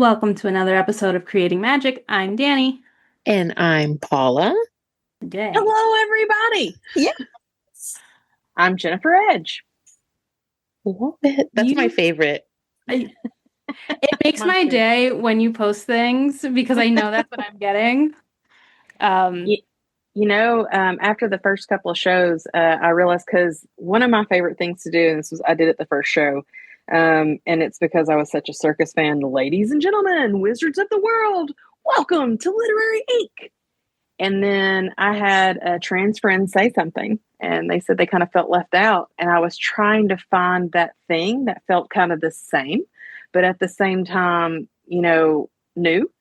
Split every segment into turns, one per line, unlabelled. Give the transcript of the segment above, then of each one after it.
Welcome to another episode of Creating Magic. I'm Dani.
And I'm Paula.
Today.
Hello, everybody.
Yes.
I'm Jennifer Edge.
Love it. That's my favorite.
It makes my day when you post things because I know that's what I'm getting.
After the first couple of shows, I realized because one of my favorite things to do, and I did it the first show, and it's because I was such a circus fan. Ladies and gentlemen, wizards of the world, welcome to Literary Ink. And then I had a trans friend say something, and they said they kind of felt left out. And I was trying to find that thing that felt kind of the same, but at the same time, new.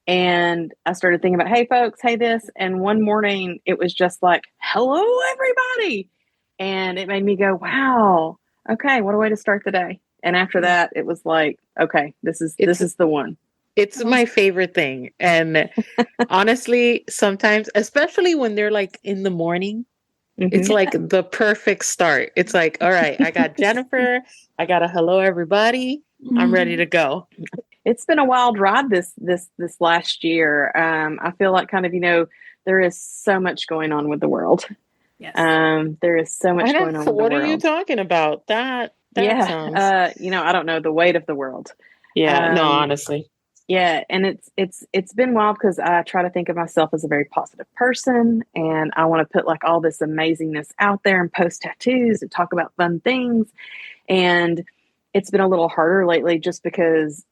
And I started thinking about, hey, folks, hey, this. And one morning it was just like, hello, everybody. And it made me go, wow, okay, what a way to start the day. And after that, it was like, okay, this is the one.
It's my favorite thing. And honestly, sometimes, especially when they're like in the morning, it's like the perfect start. It's like, all right, I got Jennifer. I got a hello, everybody. I'm ready to go.
It's been a wild ride this last year. I feel like kind of, there is so much going on with the world.
Yes.
There is so much going on with the world.
What are you talking about? That sounds...
I don't know, the weight of the world.
Yeah, no, honestly.
Yeah, and it's been wild because I try to think of myself as a very positive person, and I want to put like all this amazingness out there and post tattoos and talk about fun things. And it's been a little harder lately just because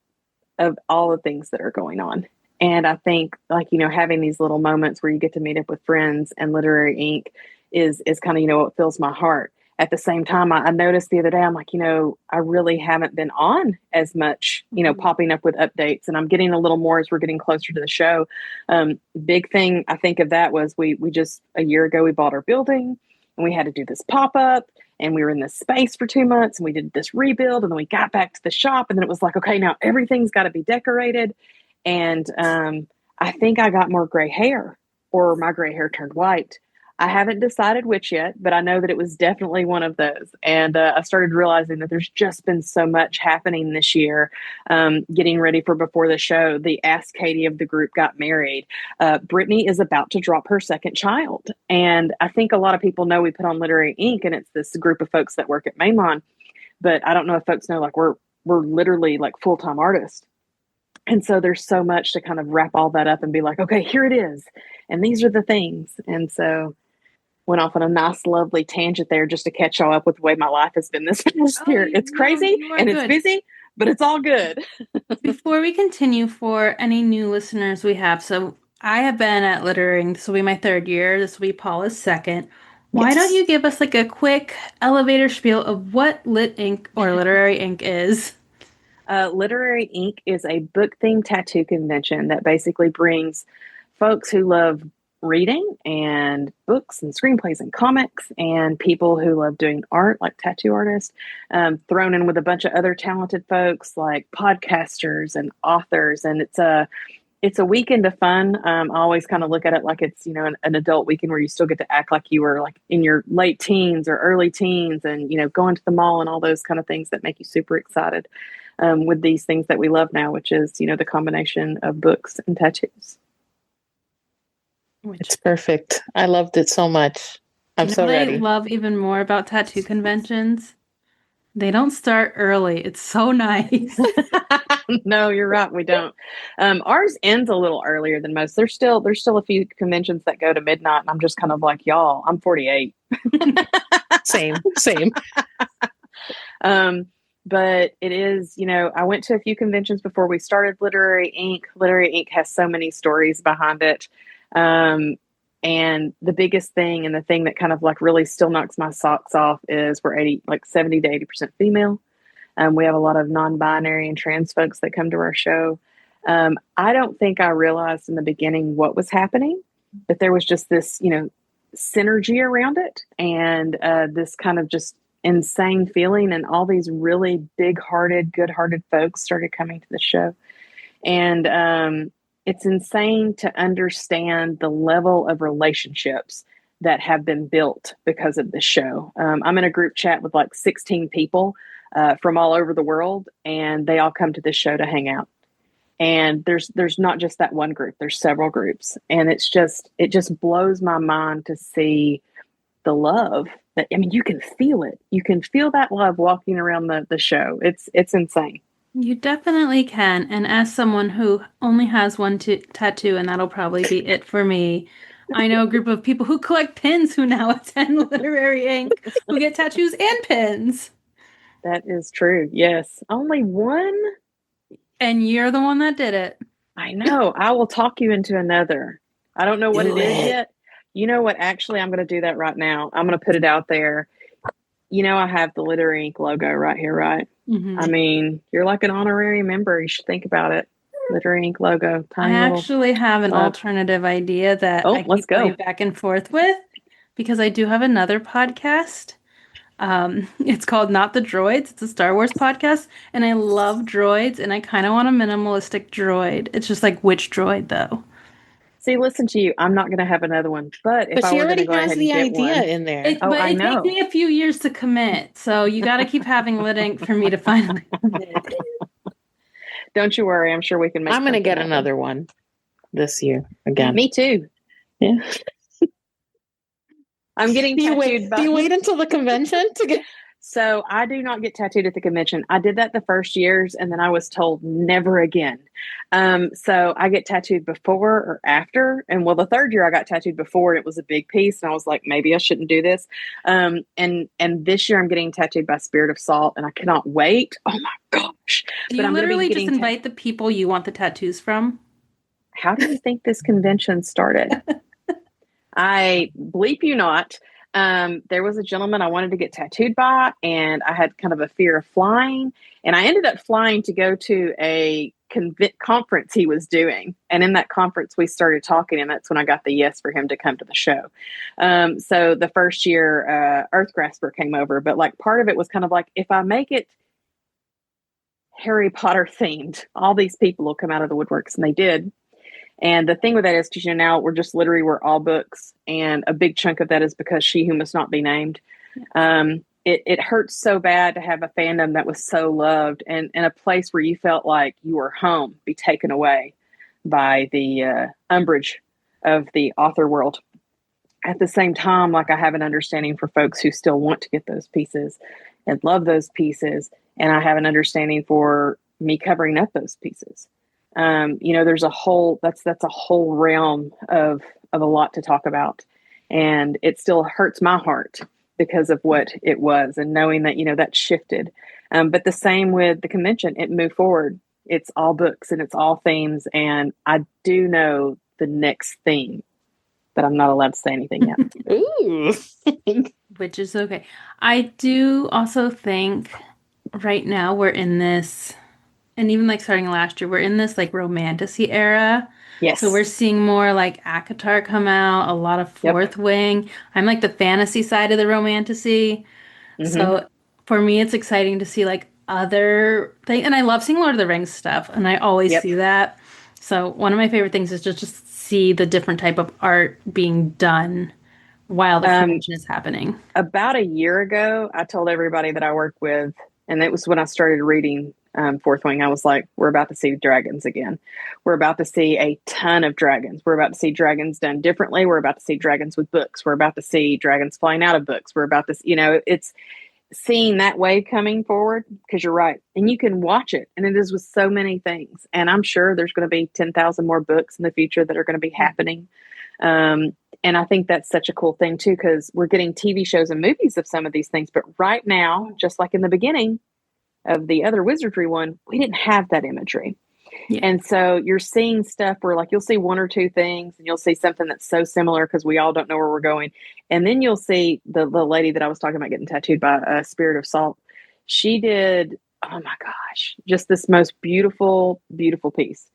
of all the things that are going on. And I think having these little moments where you get to meet up with friends and Literary Ink is kind of, what fills my heart. At the same time, I noticed the other day, I'm like, I really haven't been on as much, popping up with updates, and I'm getting a little more as we're getting closer to the show. Big thing I think of that was we just a year ago, we bought our building and we had to do this pop-up, and we were in this space for 2 months, and we did this rebuild, and then we got back to the shop, and then it was like, okay, now everything's got to be decorated. And I think I got more gray hair, or my gray hair turned white. I haven't decided which yet, but I know that it was definitely one of those. And I started realizing that there's just been so much happening this year. Getting ready for before the show, the Ask Katie of the group got married. Brittany is about to drop her second child. And I think a lot of people know we put on Literary Ink, and it's this group of folks that work at Mainline. But I don't know if folks know, like we're literally like full-time artists. And so there's so much to kind of wrap all that up and be like, okay, here it is. And these are the things. And so went off on a nice, lovely tangent there just to catch y'all up with the way my life has been this past year. It's crazy and it's busy, but it's all good.
Before we continue, for any new listeners we have, so I have been at Littering. This will be my third year. This will be Paula's second. Why don't you give us like a quick elevator spiel of what Lit Ink or Literary Ink is?
Literary Ink is a book-themed tattoo convention that basically brings folks who love reading and books and screenplays and comics, and people who love doing art, like tattoo artists, thrown in with a bunch of other talented folks like podcasters and authors. And it's a weekend of fun. I always kind of look at it like it's, an adult weekend where you still get to act like you were like in your late teens or early teens, and, going to the mall and all those kind of things that make you super excited with these things that we love now, which is, the combination of books and tattoos.
It's perfect. I loved it so much. I'm so ready.
I love even more about tattoo conventions. They don't start early. It's so nice.
No, you're right. We don't. Ours ends a little earlier than most. There's still a few conventions that go to midnight, and I'm just kind of like, y'all, I'm 48.
Same.
But it is, I went to a few conventions before we started Literary Ink. Literary Ink has so many stories behind it. And the biggest thing, and the thing that kind of like really still knocks my socks off, is we're 70 to 80% female. We have a lot of non-binary and trans folks that come to our show. I don't think I realized in the beginning what was happening, but there was just this, synergy around it, and this kind of just insane feeling, and all these really big-hearted, good-hearted folks started coming to the show. And it's insane to understand the level of relationships that have been built because of this show. I'm in a group chat with like 16 people from all over the world, and they all come to this show to hang out. And there's not just that one group, there's several groups. And it just blows my mind to see the love that, I mean, you can feel it. You can feel that love walking around the show. It's insane.
You definitely can. And as someone who only has one tattoo, and that'll probably be it for me, I know a group of people who collect pins who now attend Literary Inc., who get tattoos and pins.
That is true. Yes. Only one?
And you're the one that did it.
I know. I will talk you into another. I don't know what it is yet. You know what? Actually, I'm going to do that right now. I'm going to put it out there. You know, I have the Literary Inc. logo right here, right?
Mm-hmm.
I mean, you're like an honorary member. You should think about it. Literary Inc. logo.
I actually have an alternative idea that I keep going back and forth with, because I do have another podcast. It's called Not the Droids. It's a Star Wars podcast, and I love droids, and I kind of want a minimalistic droid. It's just like, which droid though?
See, listen to you. I'm not going to have another one, but if I were going to go ahead and get one,
in there.
It takes me a few years to commit, so you got to keep having Lit Ink for me to finally commit.
Don't you worry. I'm sure we can make.
I'm going to get another one this year again.
Me too.
Yeah.
I'm getting tattooed.
Do you wait until the convention to get?
So I do not get tattooed at the convention. I did that the first years, and then I was told never again. So I get tattooed before or after. And well, the third year I got tattooed before, and it was a big piece, and I was like, maybe I shouldn't do this. And this year I'm getting tattooed by Spirit of Salt, and I cannot wait. Oh my gosh!
Do you literally just invite the people you want the tattoos from?
How do you think this convention started? I bleep you not. There was a gentleman I wanted to get tattooed by, and I had kind of a fear of flying, and I ended up flying to go to a conference he was doing. And in that conference, we started talking, and that's when I got the yes for him to come to the show. So the first year, Earth Grasper came over, but like part of it was kind of like, if I make it Harry Potter themed, all these people will come out of the woodworks, and they did. And the thing with that is, because now we're all books, and a big chunk of that is because She Who Must Not Be Named. It hurts so bad to have a fandom that was so loved, and a place where you felt like you were home be taken away by the umbrage of the author world. At the same time, like, I have an understanding for folks who still want to get those pieces and love those pieces, and I have an understanding for me covering up those pieces. There's that's a whole realm of a lot to talk about, and it still hurts my heart because of what it was, and knowing that, that shifted. But the same with the convention, it moved forward. It's all books and it's all themes. And I do know the next theme, but I'm not allowed to say anything yet.
Ooh,
which is okay. I do also think right now we're in this, and even like starting last year, we're in this like romantasy era.
Yes.
So we're seeing more like ACOTAR come out, a lot of Fourth Wing. I'm like the fantasy side of the romantasy. Mm-hmm. So for me, it's exciting to see like other things. And I love seeing Lord of the Rings stuff, and I always see that. So one of my favorite things is just see the different type of art being done while the convention is happening. About
a year ago, I told everybody that I work with, and it was when I started reading Fourth Wing, I was like, we're about to see dragons again. We're about to see a ton of dragons. We're about to see dragons done differently. We're about to see dragons with books. We're about to see dragons flying out of books. We're about to, it's seeing that wave coming forward, because you're right. And you can watch it. And it is with so many things. And I'm sure there's going to be 10,000 more books in the future that are going to be happening. And I think that's such a cool thing too, because we're getting TV shows and movies of some of these things. But right now, just like in the beginning of the other wizardry one, we didn't have that imagery. Yeah. And so you're seeing stuff where like you'll see one or two things, and you'll see something that's so similar because we all don't know where we're going. And then you'll see the lady that I was talking about getting tattooed by Spirit of Salt. She did, oh my gosh, just this most beautiful, beautiful piece.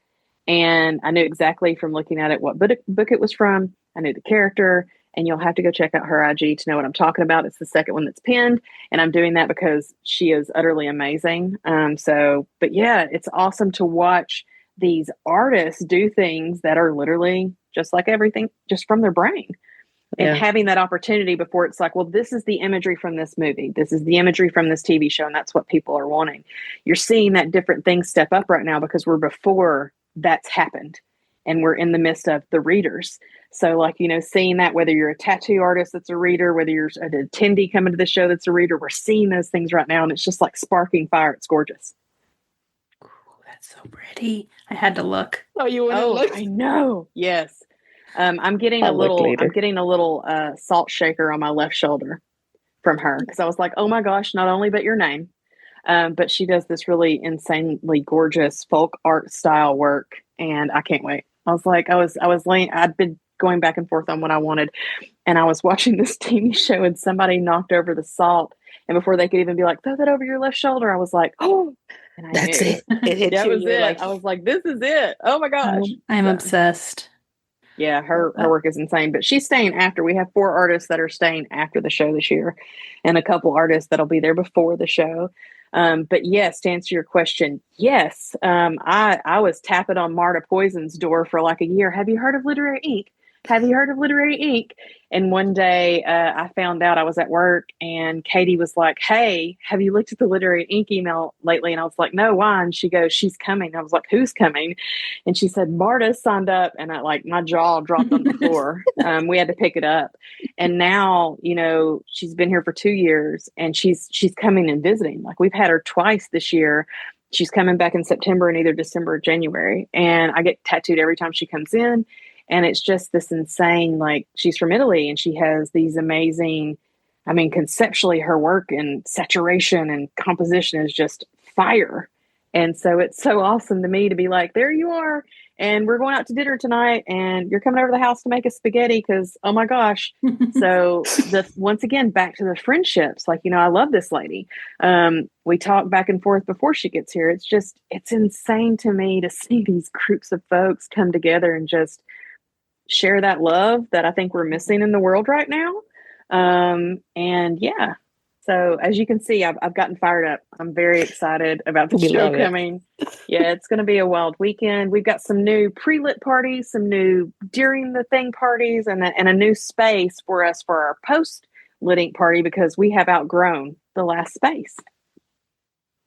And I knew exactly from looking at it what book it was from. I knew the character. And you'll have to go check out her IG to know what I'm talking about. It's the second one that's pinned. And I'm doing that because she is utterly amazing. But yeah, it's awesome to watch these artists do things that are literally just like everything, just from their brain. And having that opportunity before it's like, well, this is the imagery from this movie. This is the imagery from this TV show. And that's what people are wanting. You're seeing that different things step up right now because we're before that's happened. And we're in the midst of the readers. So, like, seeing that, whether you're a tattoo artist that's a reader, whether you're an attendee coming to the show that's a reader, we're seeing those things right now. And it's just like sparking fire. It's gorgeous.
Ooh, that's so pretty. I had to look.
Oh, you want to look?
I know. Yes. I'm getting
I'll look later.
a little salt shaker on my left shoulder from her, because I was like, oh my gosh, not only but your name, but she does this really insanely gorgeous folk art style work, and I can't wait. I was like, I'd been going back and forth on what I wanted, and I was watching this TV show, and somebody knocked over the salt, and before they could even be like, throw that over your left shoulder, I was like, oh, and I
That's
knew.
it. It hit
That
you.
was
You're
it.
like,
I was like, this is it. Oh my gosh.
I'm
So,
obsessed.
yeah, her work is insane, but she's staying after. We have 4 artists that are staying after the show this year, and a couple artists that'll be there before the show. But yes, to answer your question, yes, I was tapping on Marta Poison's door for like a year. Have you heard of Literary Ink? Have you heard of Literary Ink? And one day I found out, I was at work, and Katie was like, hey, have you looked at the Literary Ink email lately? And I was like, no, why? And she goes, she's coming. I was like, who's coming? And she said, Marta signed up. And my jaw dropped on the floor. We had to pick it up. And now, she's been here for 2 years, and she's coming and visiting. Like, we've had her twice this year. She's coming back in September and either December or January. And I get tattooed every time she comes in. And it's just this insane, like, she's from Italy, and she has these amazing, conceptually, her work and saturation and composition is just fire. And so it's so awesome to me to be like, there you are. And we're going out to dinner tonight, and you're coming over to the house to make us spaghetti because, oh my gosh. So once again, back to the friendships, like, I love this lady. We talk back and forth before she gets here. It's insane to me to see these groups of folks come together and just share that love that I think we're missing in the world right now. And yeah, so as you can see, I've gotten fired up. I'm very excited about the show coming. Yeah, it's going to be a wild weekend. We've got some new pre-lit parties, some new during the thing parties, and a new space for us for our post-lit party, because we have outgrown the last space.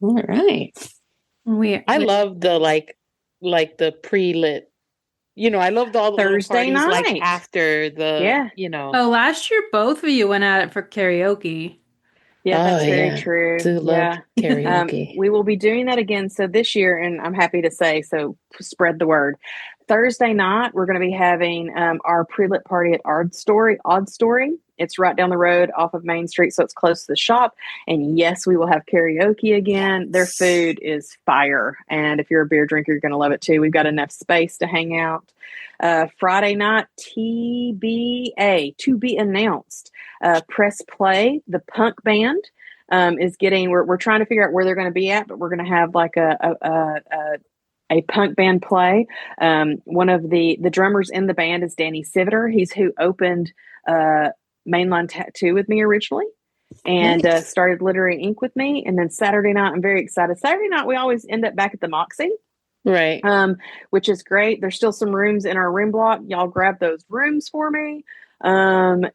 All right. I love the like the pre-lit. I loved all the
Thursday
parties,
night,
like after the,
Oh, last year both of you went at it for karaoke.
Yeah, that's very true.
Do love karaoke.
We will be doing that again. So this year, and I'm happy to say, so spread the word. Thursday night, we're going to be having our pre-lit party at Odd Story. It's right down the road off of Main Street, so it's close to the shop. And yes, we will have karaoke again. Yes. Their food is fire. And if you're a beer drinker, you're going to love it too. We've got enough space to hang out. Friday night, TBA, to be announced. Press Play, the punk band, is getting, we're trying to figure out where they're going to be at, but we're going to have like a punk band play. One of the drummers in the band is Danny Siviter. He's who opened Mainline Tattoo with me originally, and started Literary Ink with me. And then Saturday night, I'm very excited. Saturday night, we always end up back at the Moxie.
Right.
Which is great. There's still some rooms in our room block. Y'all grab those rooms for me. And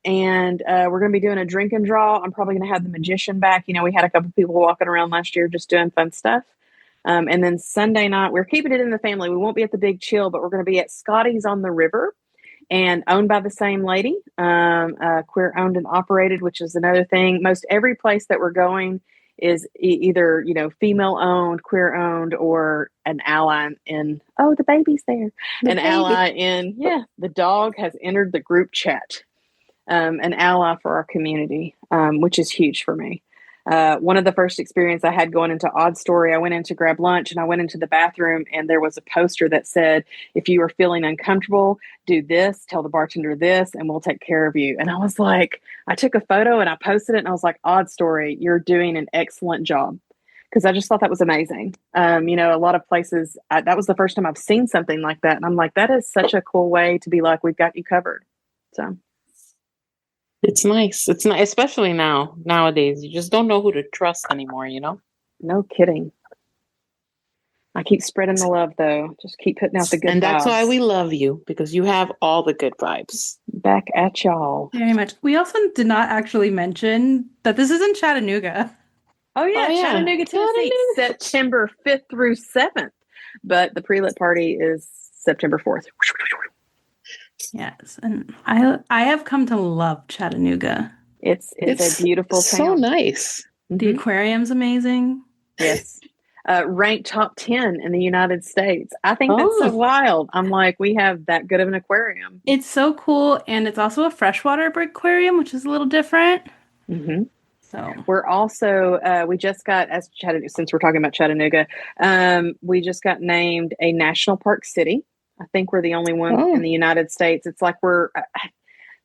we're going to be doing a drink and draw. I'm probably going to have the magician back. We had a couple people walking around last year just doing fun stuff. And then Sunday night, we're keeping it in the family. We won't be at the Big Chill, but we're going to be at Scotty's on the River, and owned by the same lady, queer owned and operated, which is another thing. Most every place that we're going is either, female owned, queer owned, or an ally in, the baby's there. Ally in, the dog has entered the group chat, an ally for our community, which is huge for me. One of the first experience I had going into Odd Story, I went in to grab lunch, and I went into the bathroom, and there was a poster that said, if you are feeling uncomfortable, do this, tell the bartender this, and we'll take care of you. And I was like, I took a photo and I posted it, and I was like, Odd Story, you're doing an excellent job. Because I just thought that was amazing. A lot of places, that was the first time I've seen something like that. And I'm like, that is such a cool way to be like, we've got you covered. So
it's nice. It's not, especially nowadays. You just don't know who to trust anymore,
No kidding. I keep spreading the love, though. Just keep putting out the good vibes.
And that's why we love you, because you have all the good vibes.
Back at y'all.
Very much. We also did not actually mention that this is in Chattanooga.
Oh, yeah. Chattanooga, Tennessee. September 5th through 7th. But the pre-lit party is September 4th.
Yes, and I have come to love Chattanooga.
It's a beautiful
so
town.
nice.
The aquarium's amazing.
Yes. Ranked top 10 in the United States. I think that's so wild. I'm like, we have that good of an aquarium.
It's so cool, and it's also a freshwater aquarium, which is a little different. So
we're also we just got, as Chattanooga, since we're talking about Chattanooga, we just got named a national park city. I think we're the only one in the United States. It's like we're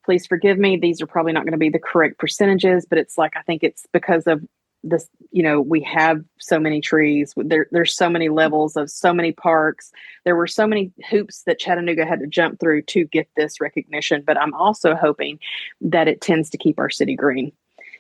please forgive me, these are probably not going to be the correct percentages, but it's like I think it's because of this, we have so many trees. There's so many levels of so many parks. There were so many hoops that Chattanooga had to jump through to get this recognition. But I'm also hoping that it tends to keep our city green.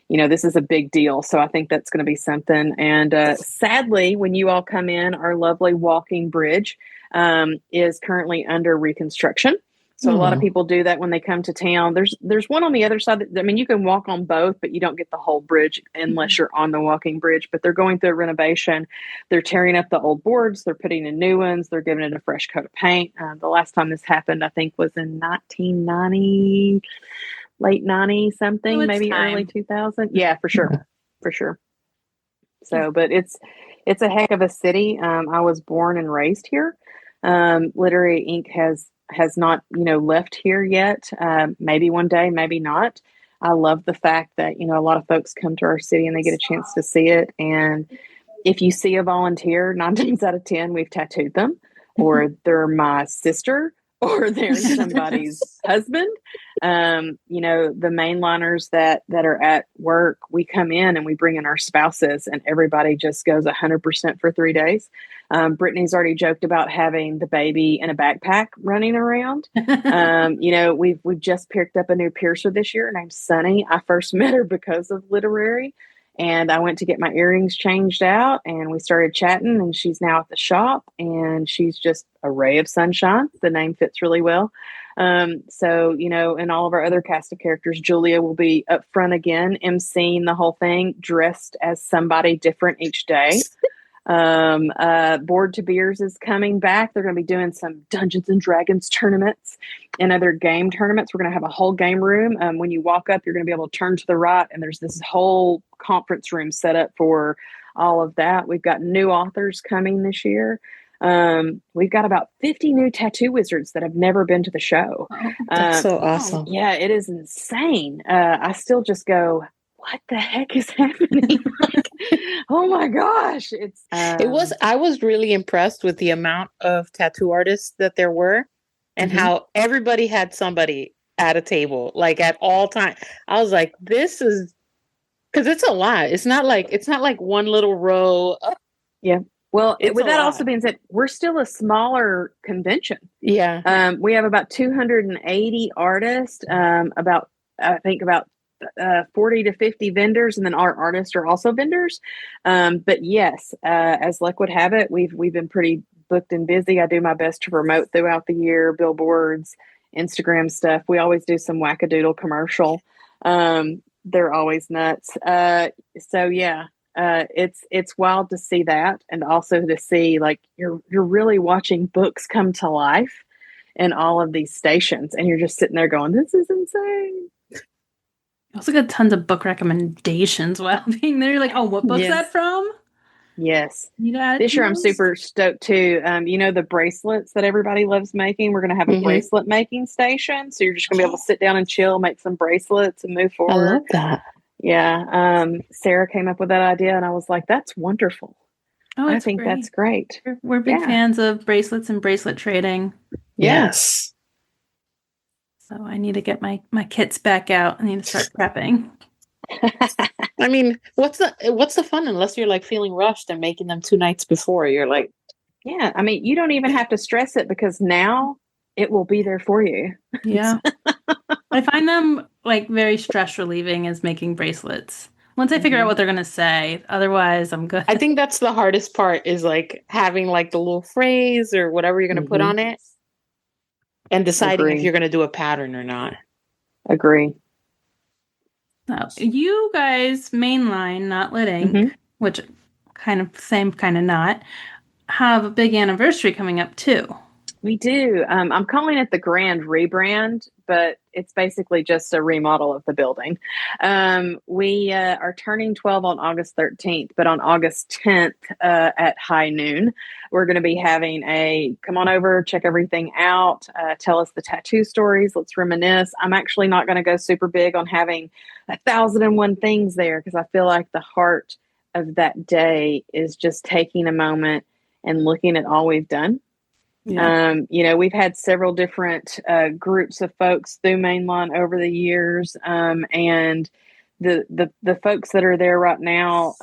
This is a big deal. So I think that's going to be something. And sadly, when you all come in, our lovely walking bridge is currently under reconstruction. So a lot of people do that when they come to town. There's one on the other side. You can walk on both, but you don't get the whole bridge unless you're on the walking bridge. But they're going through a renovation. They're tearing up the old boards. They're putting in new ones. They're giving it a fresh coat of paint. The last time this happened, I think, was in 1990, late 90 something, maybe early 2000. Yeah, for sure. For sure. So, but it's a heck of a city. I was born and raised here. Literary Inc. has not, left here yet. Maybe one day, maybe not. I love the fact that, a lot of folks come to our city and they get a chance to see it. And if you see a volunteer, 9 times out of 10, we've tattooed them, or they're my sister, or they're somebody's husband. The mainliners that are at work, we come in and we bring in our spouses, and everybody just goes 100% for 3 days. Brittany's already joked about having the baby in a backpack running around. We've just picked up a new piercer this year named Sunny. I first met her because of literary. And I went to get my earrings changed out, and we started chatting, and she's now at the shop, and she's just a ray of sunshine. The name fits really well. And all of our other cast of characters, Julia will be up front again, emceeing the whole thing, dressed as somebody different each day. Board to Beers is coming back. They're going to be doing some Dungeons and Dragons tournaments and other game tournaments. We're going to have a whole game room. When you walk up, you're going to be able to turn to the right, and there's this whole conference room set up for all of that. We've got new authors coming this year. We've got about 50 new tattoo wizards that have never been to the show.
That's so awesome.
Yeah, it is insane. I still just go, what the heck is happening? Oh my gosh.
I was really impressed with the amount of tattoo artists that there were, and how everybody had somebody at a table, like at all times. I was like, this is, because it's a lot. It's not like one little row.
Yeah. Well, with that also being said, we're still a smaller convention.
Yeah.
We have about 280 artists, about 40 to 50 vendors, and then our artists are also vendors. But yes, as luck would have it, we've been pretty booked and busy. I do my best to promote throughout the year, billboards, Instagram stuff. We always do some wackadoodle commercial. They're always nuts. So yeah, it's wild to see that, and also to see like you're really watching books come to life in all of these stations, and you're just sitting there going, "This is insane."
I also got tons of book recommendations while being there. You're like, oh, what book's that from?
Yes. This year I'm super stoked too. The bracelets that everybody loves making. We're going to have a bracelet making station. So you're just going to be able to sit down and chill, make some bracelets and move forward.
I love that.
Yeah. Sarah came up with that idea, and I was like, that's wonderful.
Oh,
I think that's great.
We're big fans of bracelets and bracelet trading.
Yes.
So I need to get my kits back out. I need to start prepping.
I mean, what's the fun unless you're like feeling rushed and making them 2 nights before? You're like,
yeah. I mean, you don't even have to stress it, because now it will be there for you.
Yeah. I find them like very stress relieving as making bracelets. Once I figure out what they're going to say, otherwise I'm good.
I think that's the hardest part, is like having like the little phrase or whatever you're going to put on it, and deciding if you're going to do a pattern or not.
Agree.
You guys, Mainline, not Lit Inc., which kind of same, kind of not. have a big anniversary coming up too.
We do. I'm calling it the Grand Rebrand, but it's basically just a remodel of the building. We are turning 12 on August 13th, but on August 10th at high noon, we're going to be having a come on over, check everything out, tell us the tattoo stories, let's reminisce. I'm actually not going to go super big on having 1,001 things there because I feel like the heart of that day is just taking a moment and looking at all we've done.
Yeah.
We've had several different groups of folks through Mainline over the years, and the folks that are there right now,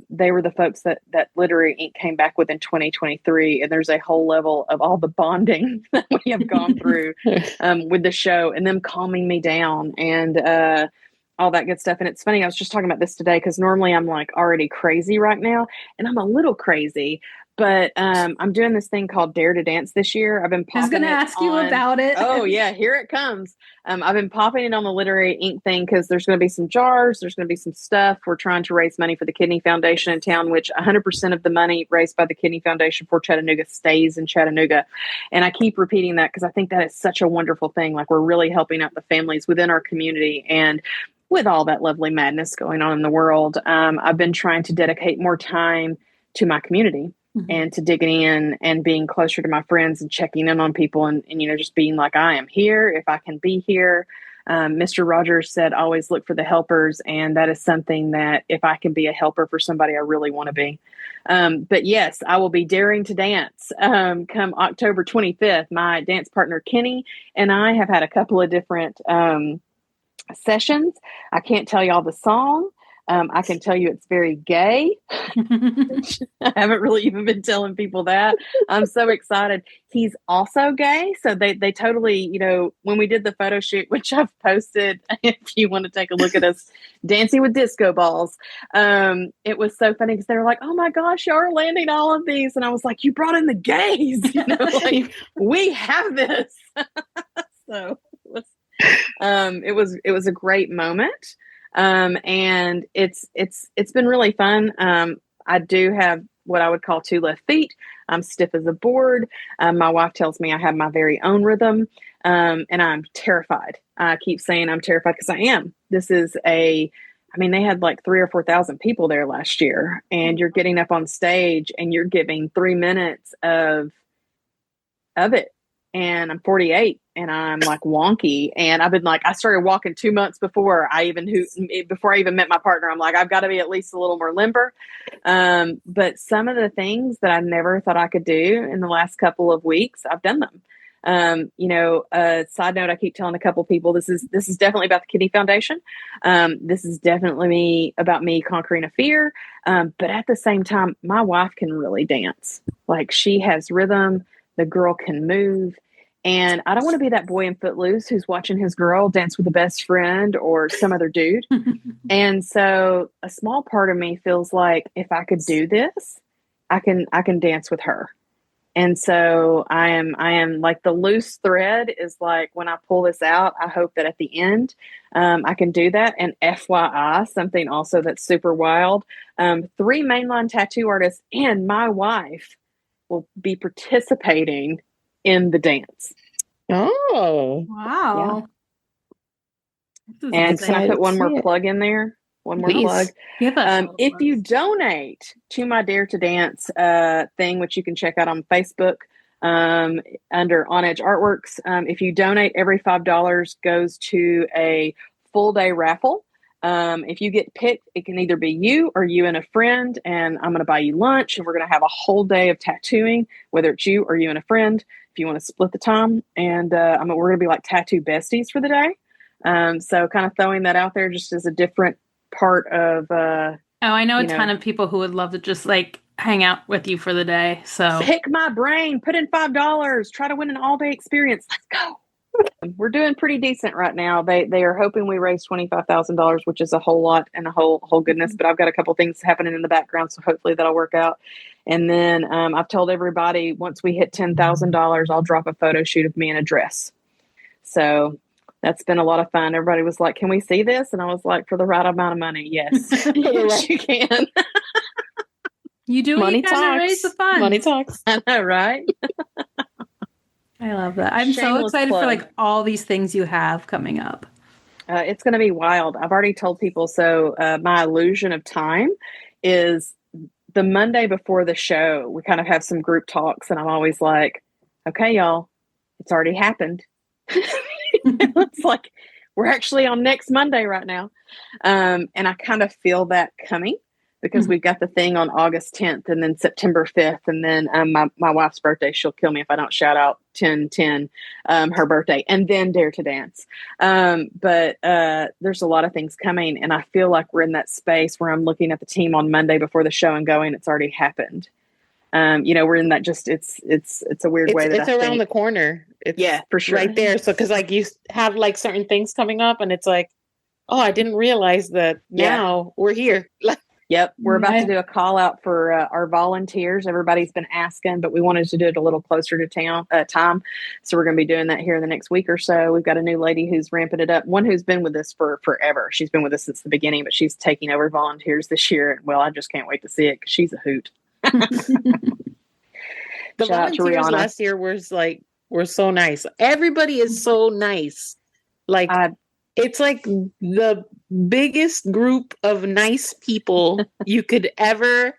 they were the folks that Literary Inc. came back with in 2023, and there's a whole level of all the bonding that we have gone through with the show, and them calming me down and all that good stuff. And it's funny, I was just talking about this today because normally I'm like already crazy right now, and I'm a little crazy. But I'm doing this thing called Dare to Dance this year. I've been
I was
popping
gonna
it
ask you
on.
about it.
Oh yeah, here it comes. I've been popping it on the Literary Ink thing because there's going to be some jars. There's going to be some stuff. We're trying to raise money for the Kidney Foundation in town, which 100% of the money raised by the Kidney Foundation for Chattanooga stays in Chattanooga. And I keep repeating that because I think that is such a wonderful thing. Like we're really helping out the families within our community. And with all that lovely madness going on in the world, I've been trying to dedicate more time to my community and to digging in and being closer to my friends and checking in on people and just being like, I am here if I can be here. Mr. Rogers said, always look for the helpers. And that is something that if I can be a helper for somebody, I really want to be. But yes, I will be daring to dance come October 25th. My dance partner, Kenny, and I have had a couple of different sessions. I can't tell y'all the song. I can tell you it's very gay. I haven't really even been telling people that. I'm so excited. He's also gay. So they totally, when we did the photo shoot, which I've posted, if you want to take a look at us dancing with disco balls, it was so funny because they were like, oh my gosh, y'all are landing all of these. And I was like, you brought in the gays, like we have this. So it was a great moment. And it's been really fun. I do have what I would call two left feet. I'm stiff as a board. My wife tells me I have my very own rhythm. And I'm terrified. I keep saying I'm terrified because I am. They had like 3,000 or 4,000 people there last year, and you're getting up on stage and you're giving 3 minutes of it. And I'm 48 and I'm like wonky. And I've been like, I started walking 2 months before I even met my partner. I'm like, I've got to be at least a little more limber. But some of the things that I never thought I could do in the last couple of weeks, I've done them. Side note, I keep telling a couple people, this is definitely about the Kidney Foundation. This is definitely about me conquering a fear. But at the same time, my wife can really dance. Like she has rhythm. The girl can move. And I don't want to be that boy in Footloose who's watching his girl dance with the best friend or some other dude. And so a small part of me feels like if I could do this, I can dance with her. And so I am like the loose thread is like when I pull this out, I hope that at the end I can do that. And FYI, something also that's super wild, 3 Mainline tattoo artists and my wife will be participating in the dance.
Oh,
Wow.
Yeah. And can I put one more plug in there? One more plug.
Give us
if you donate to my Dare to Dance thing, which you can check out on Facebook under On Edge Artworks, if you donate, every $5 goes to a full day raffle. If you get picked, it can either be you or you and a friend, and I'm going to buy you lunch, and we're going to have a whole day of tattooing, whether it's you or you and a friend, if you want to split the time. And we're going to be like tattoo besties for the day. So kind of throwing that out there just as a different part of
I know a ton of people who would love to just like hang out with you for the day. So
pick my brain, put in $5, try to win an all-day experience. Let's go. We're doing pretty decent right now. They are hoping we raise $25,000, which is a whole lot and a whole goodness. But I've got a couple things happening in the background, so hopefully that'll work out. And then I've told everybody once we hit $10,000, I'll drop a photo shoot of me in a dress. So that's been a lot of fun. Everybody was like, "Can we see this?" And I was like, "For the right amount of money, yes, yes, you can."
You do what you
Money
can to raise the
talks. Money
funds.
talks.
I know, right?
I love that. I'm so
Shameless
excited for
plug.
like all these things you have coming up.
It's going to be wild. I've already told people. So my illusion of time is the Monday before the show. We kind of have some group talks, and I'm always like, "Okay, y'all, it's already happened." It's like we're actually on next Monday right now, and I kind of feel that coming because we've got the thing on August 10th, and then September 5th, and then my wife's birthday. She'll kill me if I don't shout out 10/10, her birthday, and then Dare to Dance. But there's a lot of things coming, and I feel like we're in that space where I'm looking at the team on Monday before the show and going, "It's already happened." We're in that just it's a weird way that
It's
I
around
think.
the corner. It's
Yeah, for sure.
right there. So because like you have like certain things coming up, and it's like, oh, I didn't realize that now we're here. Like,
Yep, we're about to do a call out for our volunteers. Everybody's been asking, but we wanted to do it a little closer to time. So we're going to be doing that here in the next week or so. We've got a new lady who's ramping it up. One who's been with us for forever. She's been with us since the beginning, but she's taking over volunteers this year. Well, I just can't wait to see it because she's a hoot.
the
Shout out to
volunteers
Rihanna.
last year were so nice. Everybody is so nice. Like it's like the biggest group of nice people you could ever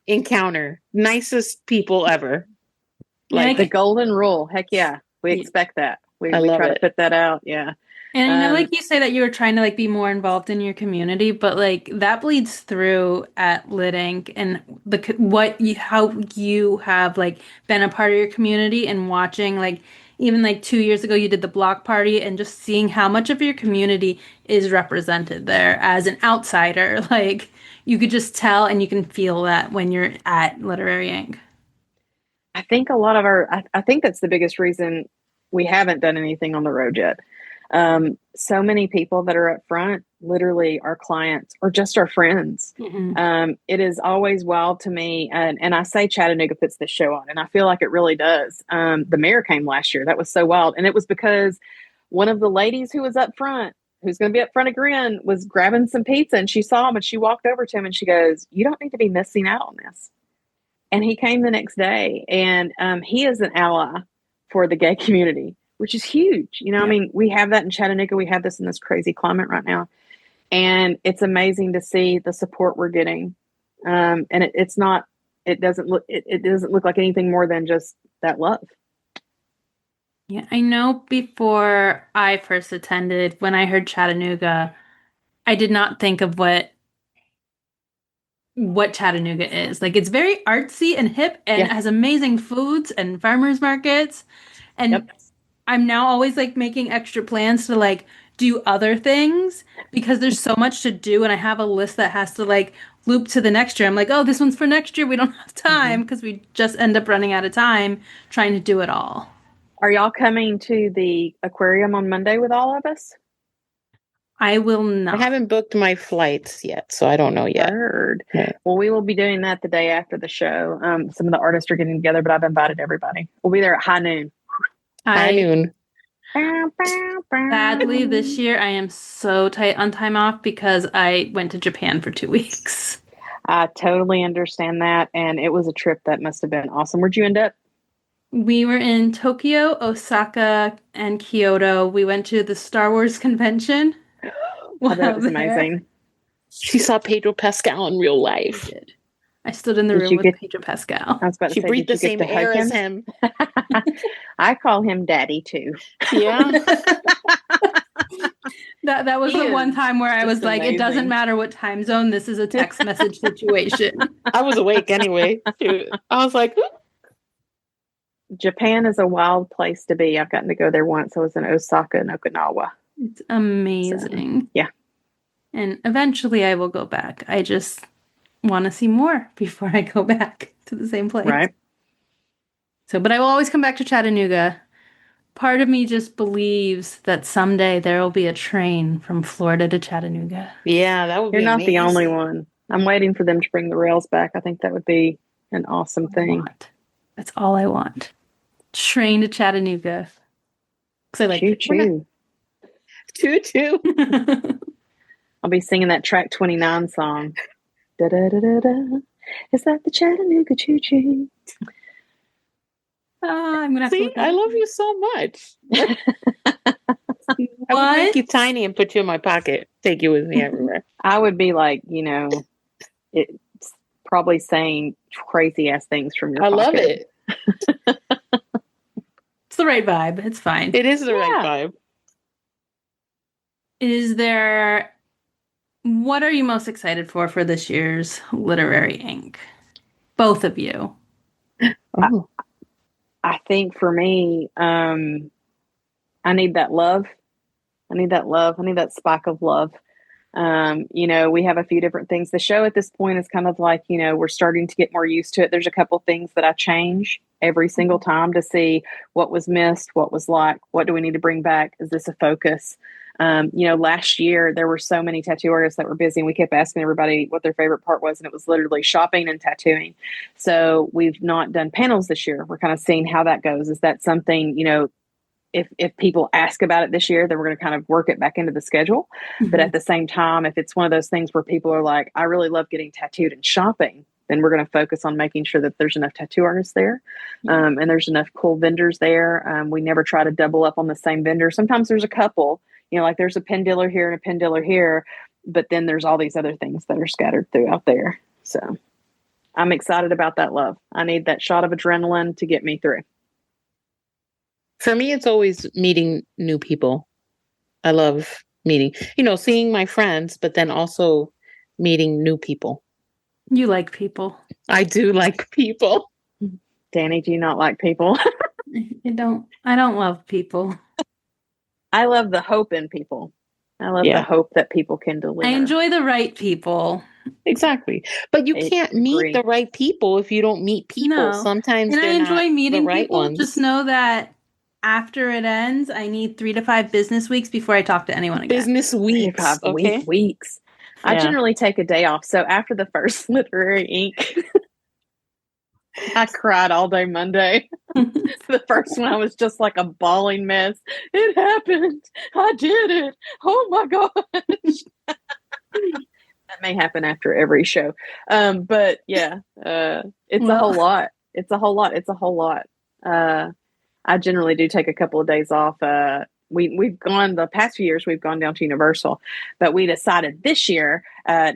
encounter. Nicest people ever.
Like the golden rule. Heck yeah. We expect that. We try to put that out. Yeah.
And I know, like you say that you were trying to like be more involved in your community, but like that bleeds through at Lit Inc. and how you have like been a part of your community and watching like even like 2 years ago you did the block party and just seeing how much of your community is represented there as an outsider. Like you could just tell and you can feel that when you're at Literary Inc.
I think a lot of I think that's the biggest reason we haven't done anything on the road yet. So many people that are up front, literally our clients or just our friends. It is always wild to me. And I say Chattanooga puts this show on, and I feel like it really does. The mayor came last year. That was so wild. And it was because one of the ladies who was up front, who's going to be up front again, was grabbing some pizza, and she saw him and she walked over to him and she goes, "You don't need to be missing out on this." And he came the next day, and he is an ally for the gay community, which is huge. I mean, we have that in Chattanooga. We have this in this crazy climate right now. And it's amazing to see the support we're getting. And it doesn't look like anything more than just that love.
Yeah, I know before I first attended, when I heard Chattanooga, I did not think of what Chattanooga is. Like it's very artsy and hip and it has amazing foods and farmers markets. And I'm now always like making extra plans to like do other things because there's so much to do and I have a list that has to like loop to the next year. I'm like, "Oh, this one's for next year. We don't have time," because we just end up running out of time trying to do it all.
Are y'all coming to the aquarium on Monday with all of us?
I will not.
I haven't booked my flights yet, so I don't know yet.
Yeah. Well, we will be doing that the day after the show. Some of the artists are getting together, but I've invited everybody. We'll be there at high noon.
High noon.
Sadly, this year I am so tight on time off because I went to Japan for 2 weeks.
I totally understand that, and it was a trip that must have been awesome. Where'd you end up?
We were in Tokyo, Osaka, and Kyoto. We went to the Star Wars convention.
Oh, that was amazing.
She saw Pedro Pascal in real life.
I did. I stood in the room with Pedro Pascal.
I was about to
say, breathed the same air as him.
I call him Daddy too.
Yeah.
That
was the one time where I was like, amazing. It doesn't matter what time zone. This is a text message situation.
I was awake anyway. I was like,
Japan is a wild place to be. I've gotten to go there once. I was in Osaka and Okinawa.
It's amazing.
So, yeah.
And eventually I will go back. I just want to see more before I go back to the same place.
Right.
So, but I will always come back to Chattanooga. Part of me just believes that someday there will be a train from Florida to Chattanooga.
Yeah, that would be
You're not
amazing.
the only one. I'm waiting for them to bring the rails back. I think that would be an awesome thing.
That's all I want. Train to Chattanooga. Like,
choo-choo.
Choo-choo.
I'll be singing that track 29 song. Da, da, da, da, da. Is that the Chattanooga Choo Choo?
I'm gonna have to
See,
look
I
at
love you so much. I would make you
What?
tiny and put you in my pocket, take you with me everywhere.
I would be like, it's probably saying crazy ass things from your
I love
pocket.
it.
It's the right vibe. It's fine.
It is the right
Yeah.
vibe.
What are you most excited for this year's Literary Inc? Both of you.
Oh,
I think for me, I need that love. I need that love. I need that spike of love. We have a few different things. The show at this point is kind of like, we're starting to get more used to it. There's a couple things that I change every single time to see what was missed, what was like, what do we need to bring back? Is this a focus? Last year there were so many tattoo artists that were busy, and we kept asking everybody what their favorite part was, and it was literally shopping and tattooing. So we've not done panels this year. We're kind of seeing how that goes. Is that something, if people ask about it this year, then we're going to kind of work it back into the schedule. But at the same time, if it's one of those things where people are like, I really love getting tattooed and shopping, then we're going to focus on making sure that there's enough tattoo artists there, and there's enough cool vendors there. We never try to double up on the same vendor. Sometimes there's a couple, like there's a pen dealer here and a pen dealer here, but then there's all these other things that are scattered throughout there. So I'm excited about that love. I need that shot of adrenaline to get me through.
for me, it's always meeting new people. I love meeting, seeing my friends, but then also meeting new people.
You like people.
I do like people.
Dani, do you not like people?
I don't love people.
I love the hope in people. I love the hope that people can deliver.
I enjoy the right people.
Exactly. But you can't meet the right people if you don't meet people.
No.
Sometimes
And I
they're not
enjoy meeting
the right
people.
ones.
Just know that after it ends, I need 3 to 5 business weeks before I talk to anyone again.
Business weeks. Okay.
Weeks. I generally take a day off. So after the first Literary Inc., I cried all day Monday. The first one, I was just like a bawling mess. It happened. I did it. Oh my gosh. That may happen after every show. But yeah, it's a whole lot. It's a whole lot. It's a whole lot. I generally do take a couple of days off. We've gone the past few years, we've gone down to Universal, but we decided this year,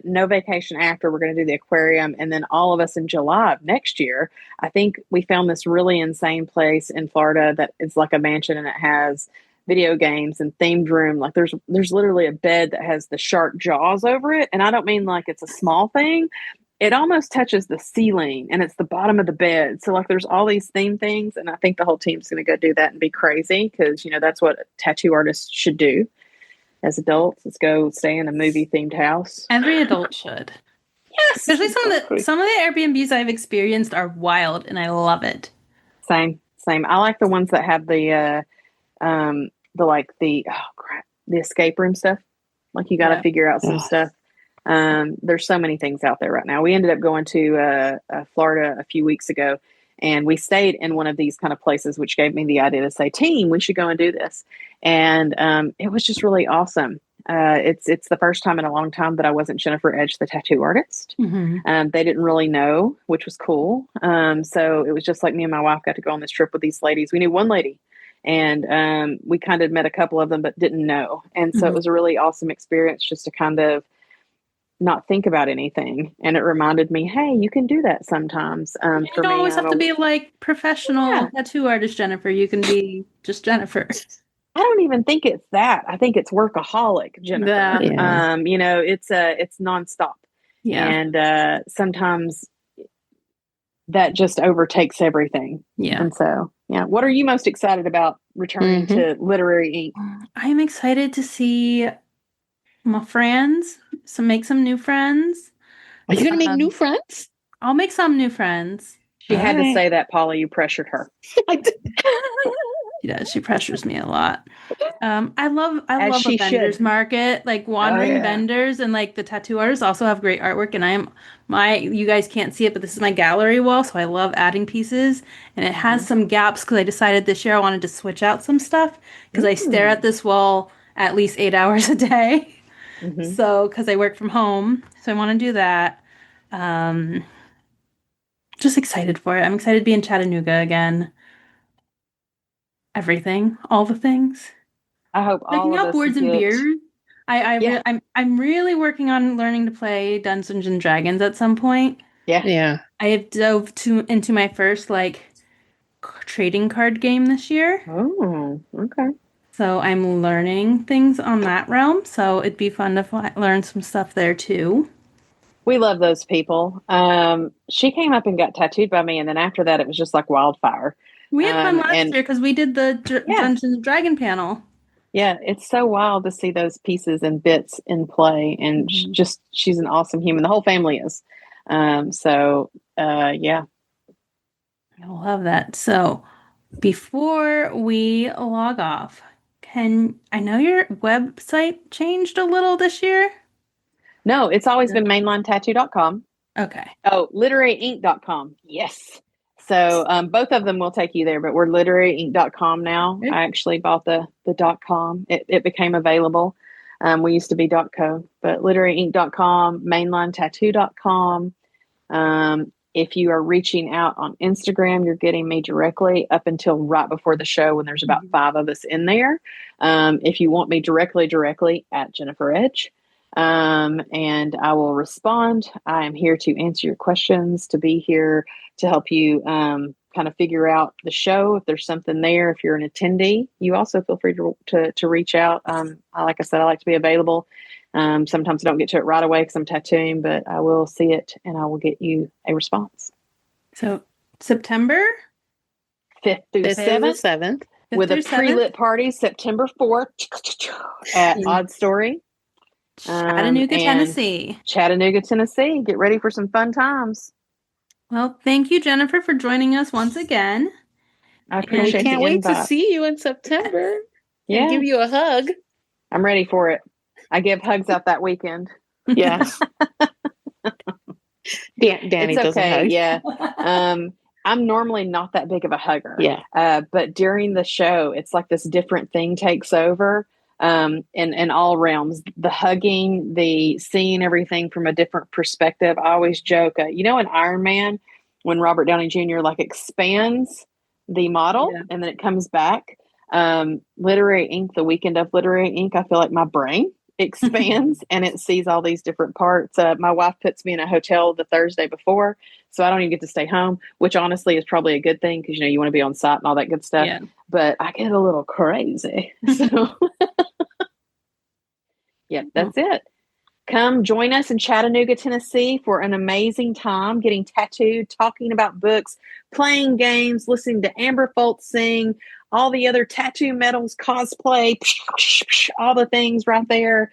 no vacation after, we're going to do the aquarium. And then all of us in July of next year, I think we found this really insane place in Florida that is like a mansion, and it has video games and themed room. Like there's literally a bed that has the shark jaws over it. And I don't mean like it's a small thing. It almost touches the ceiling, and it's the bottom of the bed. So like there's all these theme things, and I think the whole team's going to go do that and be crazy, because that's what tattoo artists should do as adults. Let's go stay in a movie themed house.
Every adult should.
Yes,
especially some of the Airbnbs I've experienced are wild, and I love it.
Same. I like the ones that have the escape room stuff. Like you got to figure out some stuff. There's so many things out there right now. We ended up going to Florida a few weeks ago, and we stayed in one of these kind of places, which gave me the idea to say, team, we should go and do this. And it was just really awesome. It's the first time in a long time that I wasn't Jennifer Edge, the tattoo artist.
Mm-hmm.
They didn't really know, which was cool. So it was just like me and my wife got to go on this trip with these ladies. We knew one lady, and we kind of met a couple of them, but didn't know. And so it was a really awesome experience just to kind of not think about anything. And it reminded me, hey, you can do that sometimes.
You don't always have to be like professional tattoo artist Jennifer. You can be just Jennifer.
I don't even think it's that. I think it's workaholic, Jennifer.
Yeah.
It's nonstop.
Yeah.
And sometimes that just overtakes everything.
Yeah.
And so, what are you most excited about returning to Literary Inc?
I'm excited to see my friends, make some new friends.
Are you going to make new friends?
I'll make some new friends.
She had to say that, Paula. You pressured her.
I did.
She does. She pressures me a lot. I love a vendor's market, like wandering vendors, and like the tattoo artists also have great artwork. And you guys can't see it, but this is my gallery wall, so I love adding pieces. And it has some gaps because I decided this year I wanted to switch out some stuff because I stare at this wall at least 8 hours a day. So because I work from home, so I want to do that. just excited for it. I'm excited to be in Chattanooga again. Everything, all the things.
I hope all
Checking
of
out
us
boards and
get,
beers.
yeah,
I'm really working on learning to play Dungeons and Dragons at some point.
yeah.
Yeah.
I have dove into my first like trading card game this year.
Oh, okay.
So I'm learning things on that realm. So it'd be fun to learn some stuff there too.
We love those people. She came up and got tattooed by me, and then after that, it was just like wildfire.
We had fun last
And
year because we did the
yeah,
Dungeons and Dragon panel.
yeah, it's so wild to see those pieces and bits in play. And
Mhm.
she's an awesome human. The whole family is. Yeah.
I love that. So before we log off, can I know your website changed a little this year?
No, it's always
No.
been mainlinetattoo.com.
Okay.
Oh, literaryinc.com. Yes. So both of them will take you there, but we're literaryinc.com now.
Okay.
I actually bought the .com. It became available. We used to be .co, but literaryinc.com, mainlinetattoo.com. If you are reaching out on Instagram, you're getting me directly up until right before the show when there's about
Mhm.
5 of us in there. If you want me directly at Jennifer Edge. And I will respond. I am here to answer your questions, to be here to help you kind of figure out the show. If there's something there, if you're an attendee, you also feel free to reach out. Like I said, I like to be available. Sometimes I don't get to it right away because I'm tattooing, but I will see it and I will get you a response.
So September
5th through
5th through the
7th
7th.
5th
with a
through 7th
pre-lit party September 4th at
in
Odd Story
Chattanooga,
and
Tennessee.
Chattanooga, Tennessee. Get ready for some fun times.
Well, thank you, Jennifer, for joining us once again.
I
And we
And
appreciate
can't
the
wait to
invite.
see you in September and
Yeah,
give you a hug.
I'm ready for it. I give hugs out that weekend.
Yeah.
It's
Dani doesn't
okay.
hug.
Yeah. I'm normally not that big of a hugger.
Yeah.
But during the show, it's like this different thing takes over in all realms. The hugging, the seeing everything from a different perspective. I always joke, in Iron Man, when Robert Downey Jr. like expands the model
Yeah.
and then it comes back. Literary Ink, the weekend of Literary Ink, I feel like my brain expands and it sees all these different parts. My wife puts me in a hotel the Thursday before, so I don't even get to stay home, which honestly is probably a good thing because you want to be on site and all that good stuff.
Yeah.
But I get a little crazy. So, yeah, that's it. Come join us in Chattanooga, Tennessee for an amazing time getting tattooed, talking about books, playing games, listening to Amber Foltz sing, all the other tattoo medals, cosplay, all the things right there.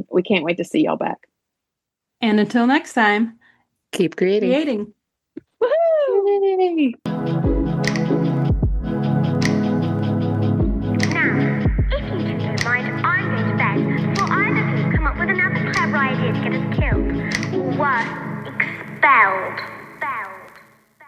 We can't wait to see y'all back.
And until next time,
Keep creating.
creating.
Woohoo!
Yay.